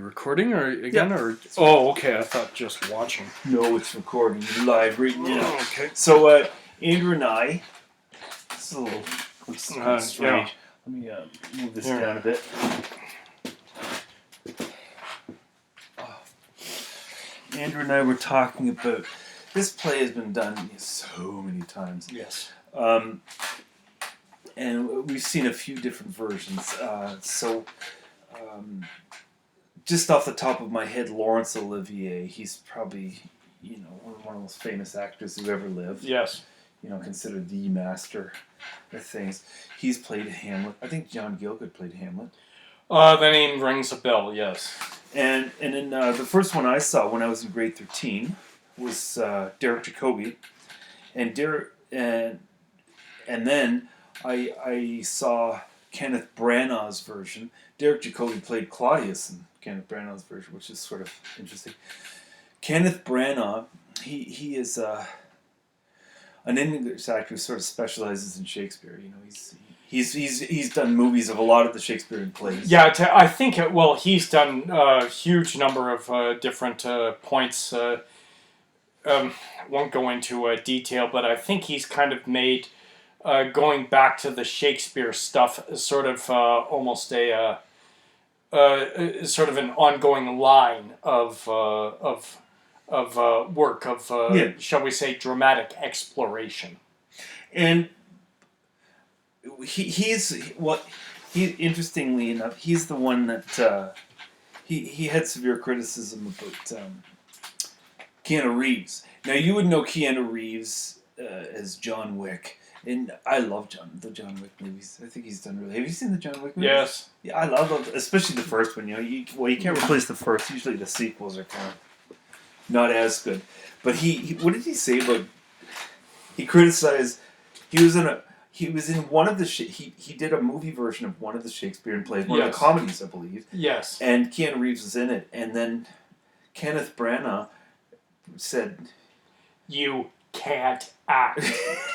recording or again? Yeah. Or oh, okay. I thought just watching. No, it's recording live right now. Oh, okay. So, Andrew and I, it's a little strange. Yeah. Let me move this down a bit. Andrew and I were talking about this play has been done so many times. Yes. And we've seen a few different versions. Just off the top of my head, Laurence Olivier, he's probably, one of the most famous actors who ever lived. Yes. Considered the master of things. He's played Hamlet. I think John Gielgud played Hamlet. The name rings a bell, yes. And in the first one I saw when I was in grade 13 was Derek Jacobi. And then I saw Kenneth Branagh's version. Derek Jacobi played Claudius in Kenneth Branagh's version, which is sort of interesting. Kenneth Branagh, he is an English actor who sort of specializes in Shakespeare. He's done movies of a lot of the Shakespearean plays. Yeah, I think he's done a huge number of different points. Won't go into detail, but I think he's kind of made going back to the Shakespeare stuff sort of almost a sort of an ongoing line of work of shall we say dramatic exploration. And interestingly enough, he's the one that he had severe criticism about Keanu Reeves. Now you would know Keanu Reeves as John Wick, and I love the John Wick movies. I think he's done really. Have you seen the John Wick movies? Yes. Yeah, I love especially the first one. You can't replace the first. Usually the sequels are kind of not as good. But he what did he say about? He criticized. He was in one of the he did a movie version of one of the Shakespearean plays, one of the comedies, I believe. Yes. And Keanu Reeves was in it, and then Kenneth Branagh said, "You can't act."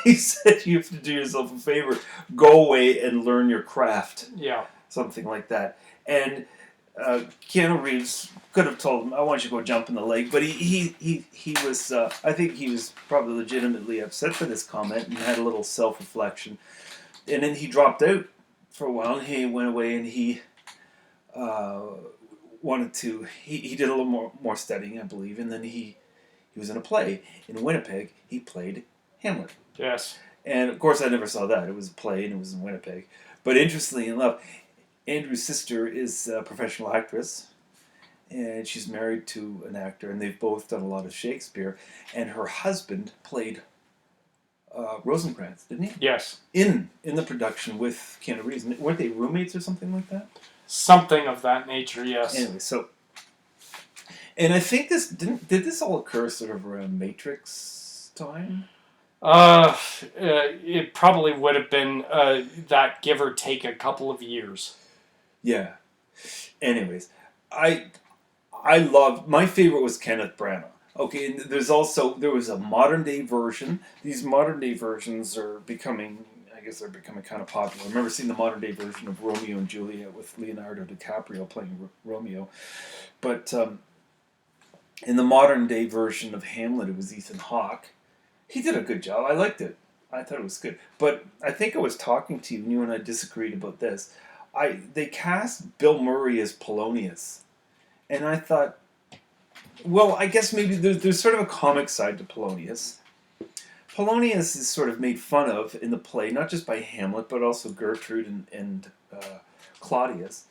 He said, "You have to do yourself a favor. Go away and learn your craft." Yeah. Something like that. And Keanu Reeves could have told him, "I want you to go jump in the lake," but he was. I think he was probably legitimately upset for this comment and had a little self-reflection. And then he dropped out for a while. And he went away and he wanted to. He did a little more studying, I believe, and then he was in a play in Winnipeg. He played Hamlet. Yes. And of course, I never saw that. It was a play and it was in Winnipeg. But interestingly enough, Andrew's sister is a professional actress, and she's married to an actor, and they've both done a lot of Shakespeare. And her husband played Rosencrantz, didn't he? Yes. In the production with Keanu Reeves. Weren't they roommates or something like that? Something of that nature, yes. Anyway, and I think did this all occur sort of around Matrix time? It probably would have been that, give or take a couple of years. Yeah. Anyways, I loved, my favorite was Kenneth Branagh. Okay, and there was a modern day version. These modern day versions are becoming kind of popular. I remember seeing the modern day version of Romeo and Juliet with Leonardo DiCaprio playing Romeo. But in the modern day version of Hamlet, it was Ethan Hawke. He did a good job. I liked it. I thought it was good. But I think I was talking to you, and you and I disagreed about this. They cast Bill Murray as Polonius. And I thought, well, I guess maybe there's sort of a comic side to Polonius. Polonius is sort of made fun of in the play, not just by Hamlet, but also Gertrude and Claudius.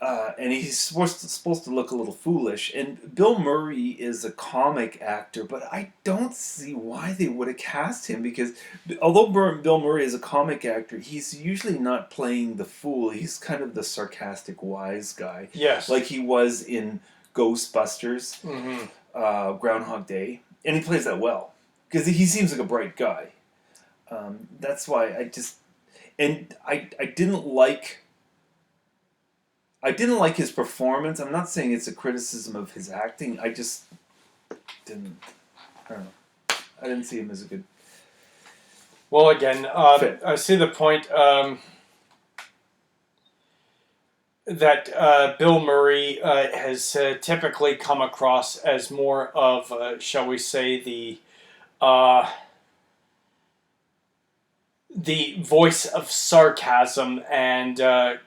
And he's supposed to look a little foolish. And Bill Murray is a comic actor, but I don't see why they would have cast him, because although Bill Murray is a comic actor, he's usually not playing the fool. He's kind of the sarcastic wise guy. Yes. Like he was in Ghostbusters, Mm-hmm. Groundhog Day. And he plays that well, because he seems like a bright guy. That's why I didn't like his performance. I'm not saying it's a criticism of his acting. I just didn't. I don't know. I didn't see him as a good. Well, again, I see the point. Bill Murray has typically come across as more of, shall we say, uh, the voice of sarcasm and the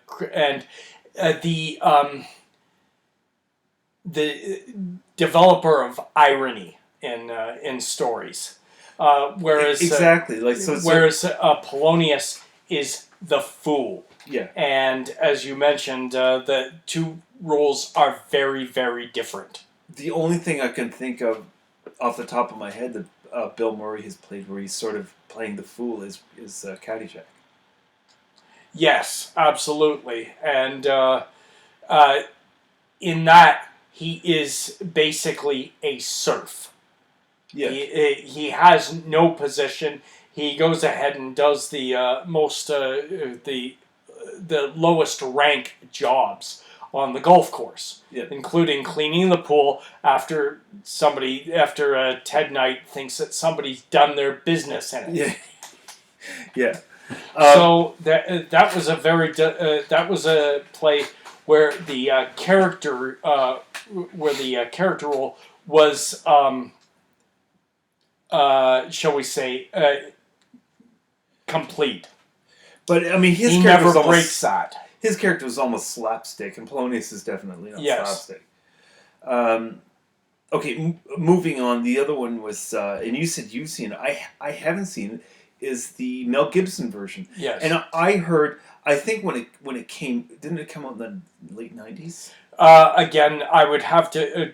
developer of irony in stories, whereas Exactly. Like so. Polonius is the fool. Yeah. And as you mentioned, the two roles are very, very different. The only thing I can think of off the top of my head that Bill Murray has played where he's sort of playing the fool is Caddyshack. Yes, absolutely. And in that, he is basically a serf. Yeah. He has no position. He goes ahead and does the lowest rank jobs on the golf course, Yeah. including cleaning the pool after Ted Knight thinks that somebody's done their business in it. Yeah. Yeah. So that was a play where the character role was shall we say complete. But I mean, he never breaks that. His character was almost slapstick, and Polonius is definitely not slapstick. Okay, moving on. The other one was, and you said you've seen it. I haven't seen it. Is the Mel Gibson version? Yes. And I heard. I think when it came, didn't it come out in the late 90s? Again, I would have to.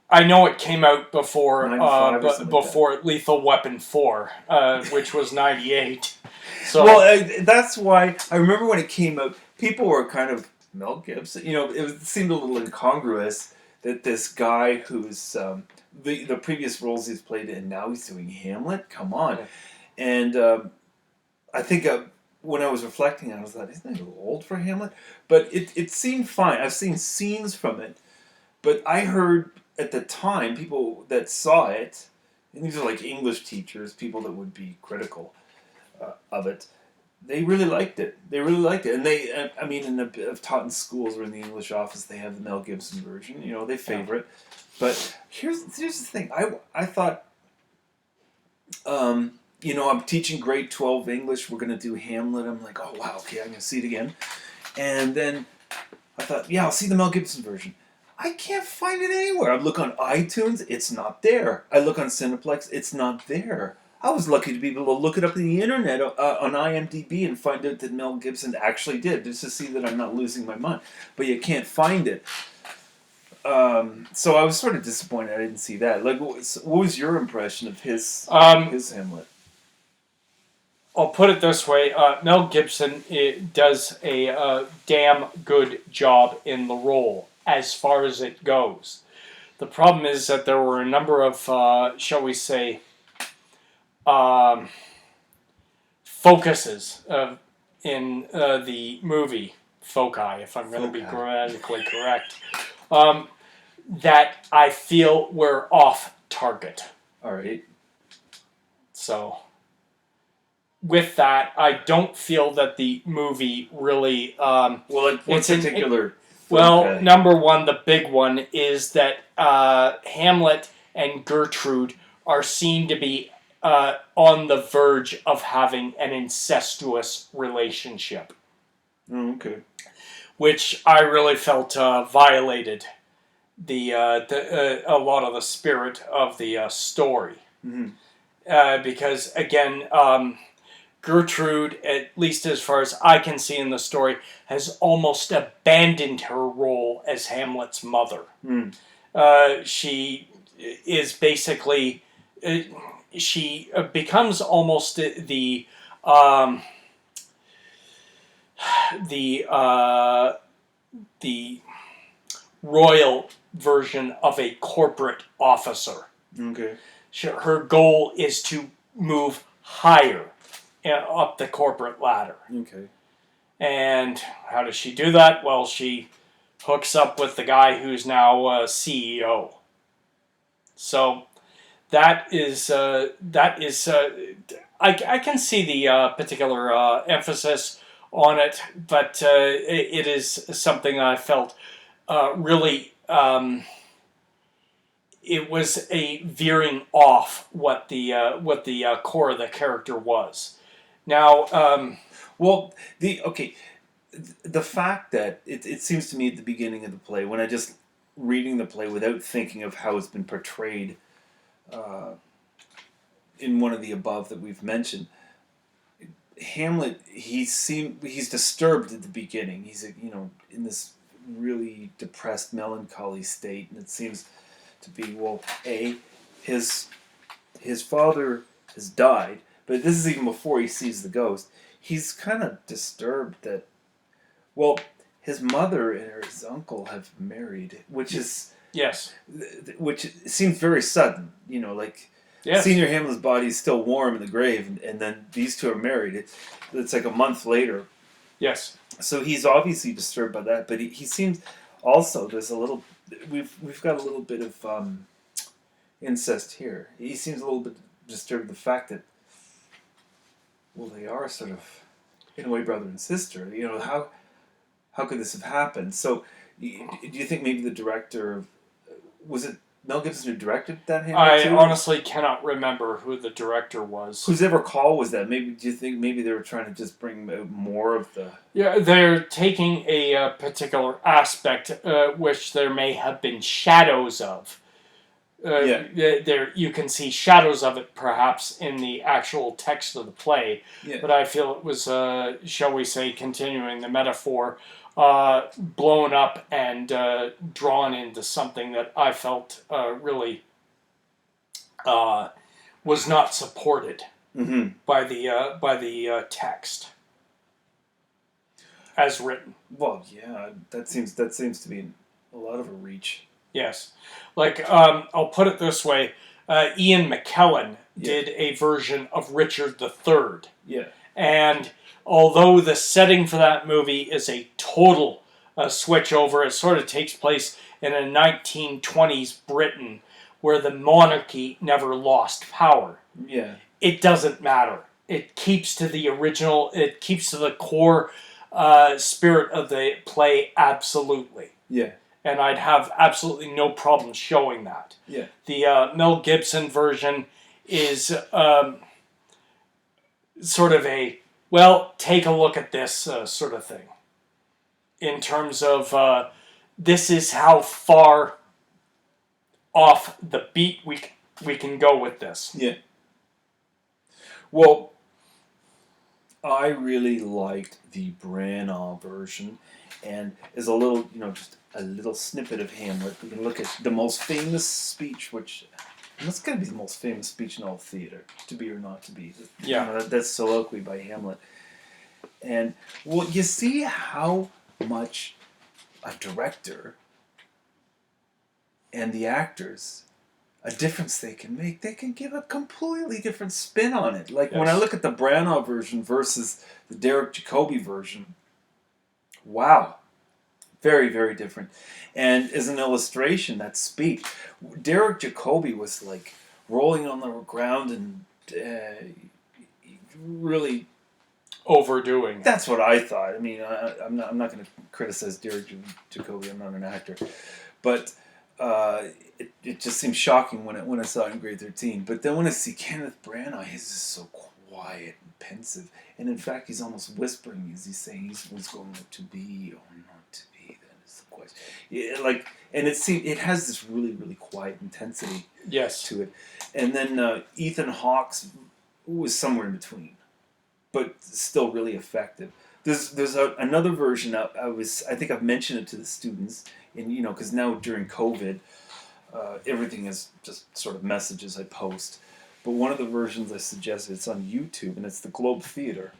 I know it came out before like Lethal Weapon 4, which was 98. So well, that's why I remember when it came out. People were kind of Mel Gibson. You know, it seemed a little incongruous that this guy who's the previous roles he's played and now he's doing Hamlet. Come on, yeah. And I think when I was reflecting, I was like, isn't it a little old for Hamlet? But it seemed fine. I've seen scenes from it, but I heard at the time people that saw it, and these are like English teachers, people that would be critical of it. They really liked it. And they, I mean, I've taught in schools or in the English office, they have the Mel Gibson version. You know, they favor it. But here's the thing. I thought, you know, I'm teaching grade 12 English. We're gonna do Hamlet. I'm like, oh wow, okay, I'm gonna see it again. And then I thought, yeah, I'll see the Mel Gibson version. I can't find it anywhere. I look on iTunes, it's not there. I look on Cineplex, it's not there. I was lucky to be able to look it up on the internet on IMDb and find out that Mel Gibson actually did, just to see that I'm not losing my mind. But you can't find it. So I was sort of disappointed I didn't see that. Like, what was your impression of his Hamlet? I'll put it this way: Mel Gibson does a damn good job in the role as far as it goes. The problem is that there were a number of, shall we say, focuses in the movie, foci, if I'm going to be grammatically correct, that I feel were off target. All right. So, with that, I don't feel that the movie really... well, like one particular... Well, number one, the big one, is that Hamlet and Gertrude are seen to be on the verge of having an incestuous relationship. Oh, okay. Which I really felt violated a lot of the spirit of the story. Mm-hmm. Because, again... Gertrude, at least as far as I can see in the story, has almost abandoned her role as Hamlet's mother. Mm. She is basically... she becomes almost the royal version of a corporate officer. Okay. Her goal is to move higher up the corporate ladder. Okay. And how does she do that? Well, she hooks up with the guy who's now CEO. So that is I can see the particular emphasis on it, but it is something I felt really. It was a veering off what the core of the character was. Now, Well, the fact that it seems to me at the beginning of the play, when I just reading the play without thinking of how it's been portrayed in one of the above that we've mentioned, Hamlet, he's disturbed at the beginning. He's in this really depressed, melancholy state, and it seems to be, well, his father has died, but this is even before he sees the ghost. He's kind of disturbed that, well, his mother and his uncle have married, which is yes, which seems very sudden. Like yes, Senior Hamlet's body is still warm in the grave, and then these two are married. It's like a month later. yes. So he's obviously disturbed by that, but he seems also there's a little we've got a little bit of incest here. He seems a little bit disturbed the fact that, well, they are sort of in a way brother and sister. How could this have happened? So do you think maybe the director, was it Mel Gibson who directed that Hamlet too? I honestly cannot remember who the director was. Whose ever call was that? Maybe do you think maybe they were trying to just bring out more of the? Yeah, they're taking a particular aspect which there may have been shadows of. There you can see shadows of it perhaps in the actual text of the play, but I feel it was, shall we say, continuing the metaphor, blown up and drawn into something that I felt really was not supported by the text as written. Well, yeah, that seems to be a lot of a reach. Yes. Like, I'll put it this way. Ian McKellen did a version of Richard III. Yeah. And although the setting for that movie is a total switch over, it sort of takes place in a 1920s Britain where the monarchy never lost power. Yeah. It doesn't matter. It keeps to the original, it keeps to the core spirit of the play absolutely. Yeah. And I'd have absolutely no problem showing that. Yeah. The Mel Gibson version is sort of a, well, take a look at this sort of thing. In terms of, this is how far off the beat we can go with this. Yeah. Well, I really liked the Branagh version, and as a little, just a little snippet of Hamlet, we can look at the most famous speech, which that's got to be the most famous speech in all theater, to be or not to be. Yeah. That's soliloquy by Hamlet. And, well, you see how much a director and the actors, a difference they can make. They can give a completely different spin on it. Like, when I look at the Branagh version versus the Derek Jacobi version, wow. Very, very different. And as an illustration, that speech, Derek Jacobi was like rolling on the ground and really overdoing. That's what I thought. I mean, I'm not going to criticize Derek Jacobi. I'm not an actor, but it just seems shocking when I saw it in grade 13. But then when I see Kenneth Branagh, he's just so quiet and pensive, and in fact, he's almost whispering as he's saying he's going to be or not to be. That is the question. Yeah, and it has this really, really quiet intensity. Yes. To it, and then Ethan Hawke's was somewhere in between, but still really effective. There's another version. I think I've mentioned it to the students, and because now during COVID, everything is just sort of messages I post. But one of the versions I suggested, it's on YouTube, and it's the Globe Theatre.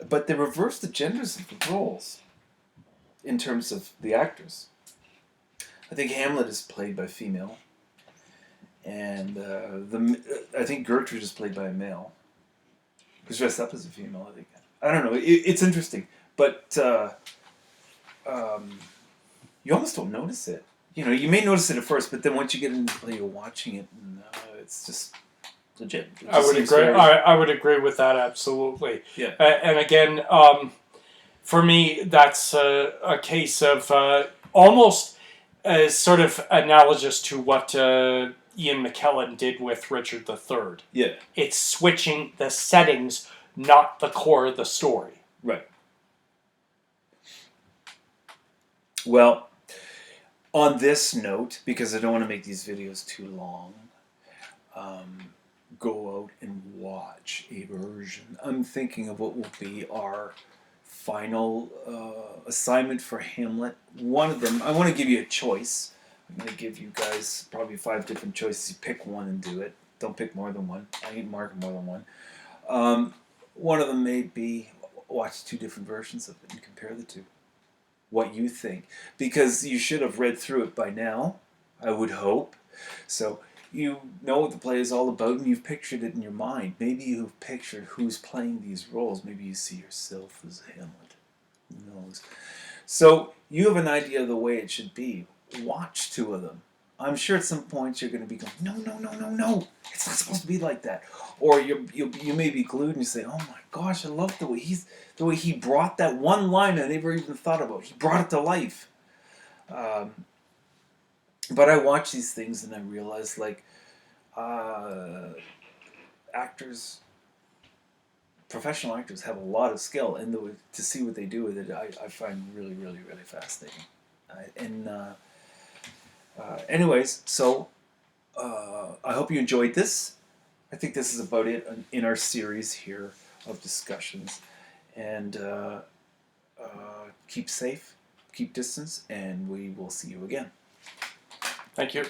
But they reverse the genders of the roles in terms of the actors. I think Hamlet is played by a female, and I think Gertrude is played by a male. Who's dressed up as a female, I think. I don't know. It's interesting, but you almost don't notice it. You may notice it at first, but then once you get into the play, you're watching it, and it's just legit. I would agree. I would agree with that absolutely. Yeah. And again, for me, that's a case of almost sort of analogous to what Ian McKellen did with Richard III. Yeah. It's switching the settings, not the core of the story. Right. Well, on this note, because I don't want to make these videos too long, go out and watch a version. I'm thinking of what will be our final assignment for Hamlet. One of them, I want to give you a choice. I'm going to give you guys probably 5 different choices. You pick one and do it. Don't pick more than one. I ain't marking more than one. One of them may be watch 2 different versions of it and compare the two. What you think. Because you should have read through it by now, I would hope. So you know what the play is all about and you've pictured it in your mind. Maybe you've pictured who's playing these roles. Maybe you see yourself as Hamlet. Who knows? So you have an idea of the way it should be. Watch 2 of them. I'm sure at some point you're going to be going, no, it's not supposed to be like that. Or you may be glued and you say, oh my gosh, I love the way he brought that one line I never even thought about. He brought it to life. But I watch these things and I realize, like, professional actors have a lot of skill, and to see what they do with it, I find really, really, really fascinating. Anyways, so I hope you enjoyed this. I think this is about it in our series here of discussions. And keep safe, keep distance, and we will see you again. Thank you.